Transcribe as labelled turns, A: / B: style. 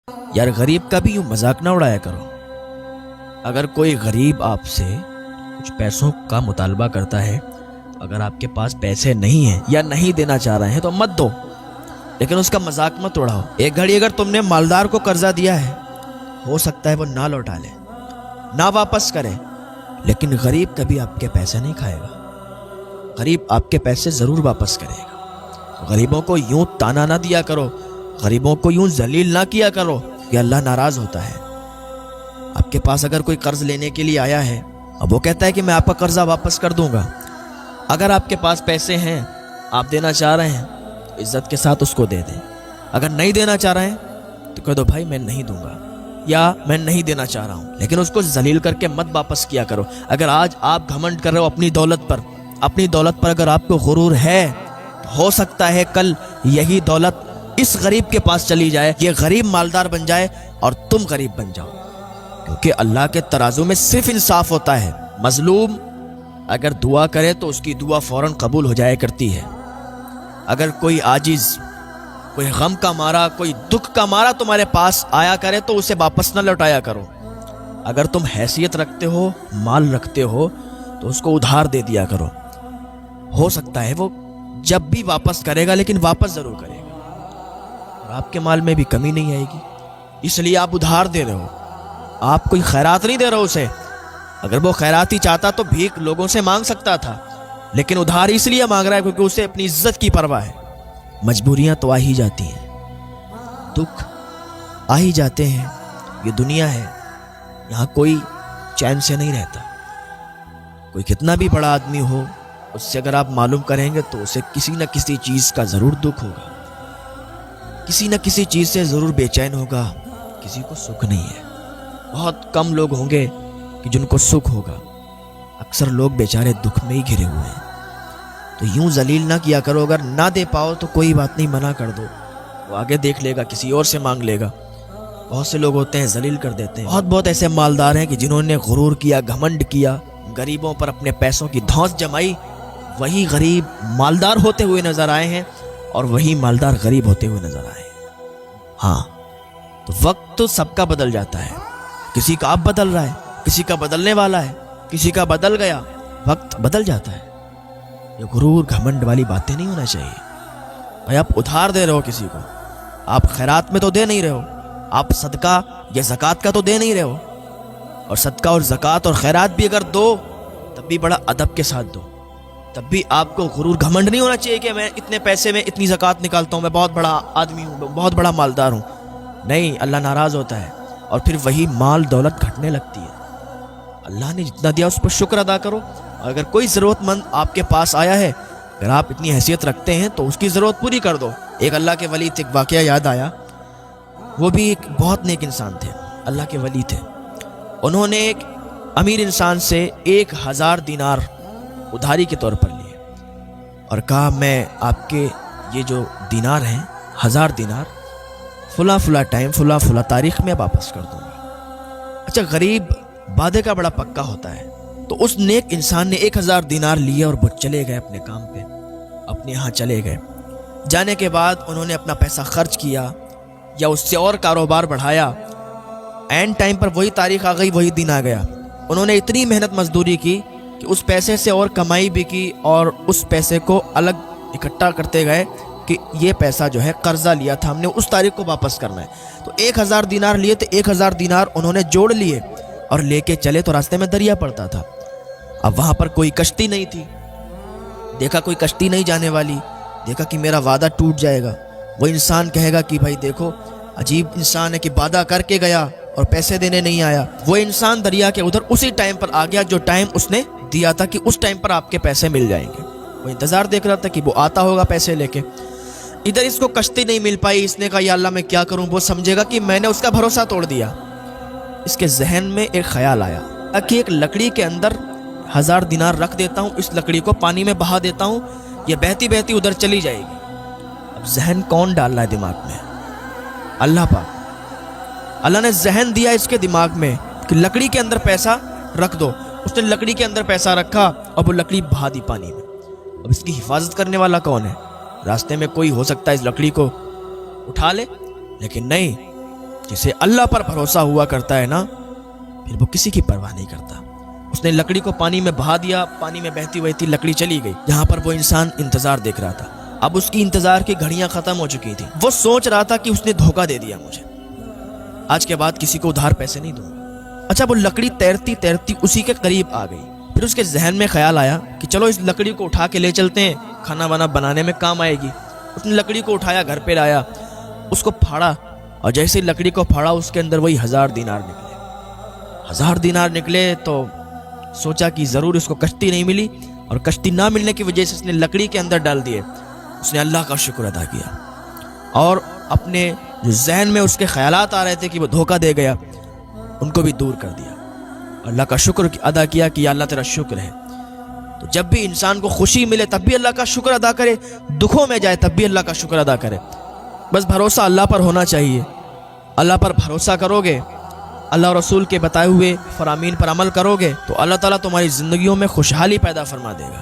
A: यार गरीब का भी यूं मजाक ना उड़ाया करो। अगर कोई गरीब आपसे कुछ पैसों का मुतालबा करता है, अगर आपके पास पैसे नहीं हैं या नहीं देना चाह रहे हैं तो मत दो, लेकिन उसका मजाक मत उड़ाओ। एक घड़ी अगर तुमने मालदार को कर्जा दिया है, हो सकता है वो ना लौटा ले, ना वापस करे, लेकिन गरीब कभी आपके पैसे नहीं खाएगा। गरीब आपके पैसे जरूर वापस करेगा। तो गरीबों को यूं ताना ना दिया करो, गरीबों को यूं जलील ना किया करो, कि अल्लाह नाराज होता है। आपके पास अगर कोई कर्ज लेने के लिए आया है, अब वो कहता है कि मैं आपका कर्जा वापस कर दूंगा, अगर आपके पास पैसे हैं, आप देना चाह रहे हैं, इज्जत के साथ उसको दे दें। अगर नहीं देना चाह रहे हैं तो कह दो भाई मैं नहीं दूंगा या मैं नहीं देना चाह रहा हूं, लेकिन उसको जलील करके मत वापस किया करो। अगर आज आप घमंड कर रहे हो अपनी दौलत पर अगर आपको गुरूर है, तो हो सकता है कल यही दौलत इस गरीब के पास चली जाए, ये गरीब मालदार बन जाए और तुम गरीब बन जाओ। क्योंकि अल्लाह के तराजू में सिर्फ इंसाफ होता है। मजलूम अगर दुआ करे तो उसकी दुआ फौरन कबूल हो जाया करती है। अगर कोई आजिज, कोई गम का मारा, कोई दुख का मारा तुम्हारे पास आया करे तो उसे वापस न लौटाया करो। अगर तुम हैसियत रखते हो, माल रखते हो, तो उसको उधार दे दिया करो। हो सकता है वो जब भी वापस करेगा, लेकिन वापस जरूर करेगा और आपके माल में भी कमी नहीं आएगी। इसलिए आप उधार दे रहे हो, आप कोई खैरात नहीं दे रहे हो उसे। अगर वो खैरात ही चाहता तो भीख लोगों से मांग सकता था, लेकिन उधार इसलिए मांग रहा है क्योंकि उसे अपनी इज्जत की परवाह है। मजबूरियां तो आ ही जाती हैं, दुख आ ही जाते हैं, ये दुनिया है, यहाँ कोई चैन से नहीं रहता। कोई कितना भी बड़ा आदमी हो, उससे अगर आप मालूम करेंगे तो उसे किसी न किसी चीज का जरूर दुख होगा, किसी न किसी चीज से जरूर बेचैन होगा। किसी को सुख नहीं है। बहुत कम लोग होंगे कि जिनको सुख होगा। अक्सर लोग बेचारे दुख में ही घिरे हुए हैं। तो यूं जलील ना किया करो। अगर ना दे पाओ तो कोई बात नहीं, मना कर दो, वो आगे देख लेगा, किसी और से मांग लेगा। बहुत से लोग होते हैं जलील कर देते हैं। बहुत ऐसे मालदार हैं कि जिन्होंने गुरूर किया, घमंड किया, गरीबों पर अपने पैसों की धौंस जमाई, वही गरीब मालदार होते हुए नजर आए हैं और वही मालदार गरीब होते हुए नजर आए हैं। हाँ, तो वक्त तो सबका बदल जाता है। किसी का अब बदल रहा है, किसी का बदलने वाला है, किसी का बदल गया, वक्त बदल जाता है। ये गुरूर घमंड वाली बातें नहीं होना चाहिए। भाई आप उधार दे रहे हो किसी को, आप खैरात में तो दे नहीं रहे हो, आप सदका या ज़कात का तो दे नहीं रहे हो। और सदका और ज़कात और खैरात भी अगर दो तब भी बड़ा अदब के साथ दो। तब भी आपको गुरूर घमंड नहीं होना चाहिए कि मैं इतने पैसे में इतनी ज़कात निकालता हूँ, मैं बहुत बड़ा आदमी हूँ, बहुत बड़ा मालदार हूँ। नहीं, अल्लाह नाराज़ होता है और फिर वही माल दौलत घटने लगती है। अल्लाह ने जितना दिया उस पर शुक्र अदा करो। अगर कोई ज़रूरतमंद आपके पास आया है, अगर आप इतनी हैसियत रखते हैं तो उसकी ज़रूरत पूरी कर दो। एक अल्लाह के वली थे, एक वाक़या याद आया। वो भी एक बहुत नेक इंसान थे, अल्लाह के वली थे। उन्होंने एक अमीर इंसान से 1000 दिनार उधारी के तौर पर लिए और कहा मैं आपके ये जो दिनार हैं, 1000 दिनार, फुला टाइम, फुला तारीख में वापस कर दूंगा। अच्छा, गरीब वादे का बड़ा पक्का होता है। तो उस नेक इंसान ने 1000 दिनार लिए और वो चले गए अपने काम पे, अपने यहाँ चले गए। जाने के बाद उन्होंने अपना पैसा खर्च किया या उससे और कारोबार बढ़ाया। एंड टाइम पर वही तारीख आ गई, वही दिन आ गया। उन्होंने इतनी मेहनत मजदूरी की कि उस पैसे से और कमाई भी की और उस पैसे को अलग इकट्ठा करते गए कि ये पैसा जो है कर्जा लिया था हमने, उस तारीख को वापस करना है। तो 1000 दिनार लिए तो 1000 दिनार उन्होंने जोड़ लिए और लेके चले। तो रास्ते में दरिया पड़ता था। अब वहाँ पर कोई कश्ती नहीं थी। देखा कोई कश्ती नहीं जाने वाली, देखा कि मेरा वादा टूट जाएगा। वो इंसान कहेगा कि भाई देखो अजीब इंसान है कि वादा करके गया और पैसे देने नहीं आया। वो इंसान दरिया के उधर उसी टाइम पर आ गया जो टाइम उसने दिया था कि उस टाइम पर आपके पैसे मिल जाएंगे। वो इंतजार देख रहा था कि वो आता होगा पैसे लेके। इधर इसको कश्ती नहीं मिल पाई। इसने कहा या अल्लाह मैं क्या करूं। वो समझेगा कि मैंने उसका भरोसा तोड़ दिया। इसके जहन में एक ख्याल आया कि एक लकड़ी के अंदर 1000 दिनार रख देता हूं, इस लकड़ी को पानी में बहा देता हूं, ये बहती बहती उधर चली जाएगी। अब जहन कौन डाल रहा है दिमाग में? अल्लाह पाक। अल्लाह ने जहन दिया इसके दिमाग में कि लकड़ी के अंदर पैसा रख दो। उसने लकड़ी के अंदर पैसा रखा और वो लकड़ी बहा दी पानी में। अब इसकी हिफाजत करने वाला कौन है? रास्ते में कोई हो सकता है इस लकड़ी को उठा ले, लेकिन नहीं, جسے اللہ پر بھروسہ ہوا کرتا ہے نا، پھر وہ کسی کی پرواہ نہیں کرتا۔ اس نے لکڑی کو پانی میں بہا دیا، پانی میں بہتی بہتی لکڑی چلی گئی جہاں پر وہ انسان انتظار دیکھ رہا تھا۔ اب اس کی انتظار کی گھڑیاں ختم ہو چکی تھی۔ وہ سوچ رہا تھا کہ اس نے دھوکہ دے دیا مجھے، آج کے بعد کسی کو ادھار پیسے نہیں دوں گا۔ اچھا، وہ لکڑی تیرتی تیرتی اسی کے قریب آ گئی۔ پھر اس کے ذہن میں خیال آیا کہ چلو اس لکڑی کو اٹھا کے لے چلتے ہیں، کھانا وانا بنانے میں کام آئے گی۔ اس نے لکڑی کو اٹھایا، گھر پہ لایا، اس کو پھاڑا، اور جیسے ہی لکڑی کو پھاڑا اس کے اندر وہی 1000 دینار نکلے۔ 1000 دینار نکلے تو سوچا کہ ضرور اس کو کشتی نہیں ملی، اور کشتی نہ ملنے کی وجہ سے اس نے لکڑی کے اندر ڈال دیے۔ اس نے اللہ کا شکر ادا کیا، اور اپنے جو ذہن میں اس کے خیالات آ رہے تھے کہ وہ دھوکہ دے گیا، ان کو بھی دور کر دیا۔ اللہ کا شکر ادا کیا کہ یا اللہ تیرا شکر ہے۔ تو جب بھی انسان کو خوشی ملے تب بھی اللہ کا شکر ادا کرے، دکھوں میں جائے تب بھی اللہ کا شکر ادا کرے۔ بس بھروسہ اللہ پر ہونا چاہیے۔ اللہ پر بھروسہ کرو گے، اللہ اور رسول کے بتائے ہوئے فرامین پر عمل کرو گے، تو اللہ تعالیٰ تمہاری زندگیوں میں خوشحالی پیدا فرما دے گا۔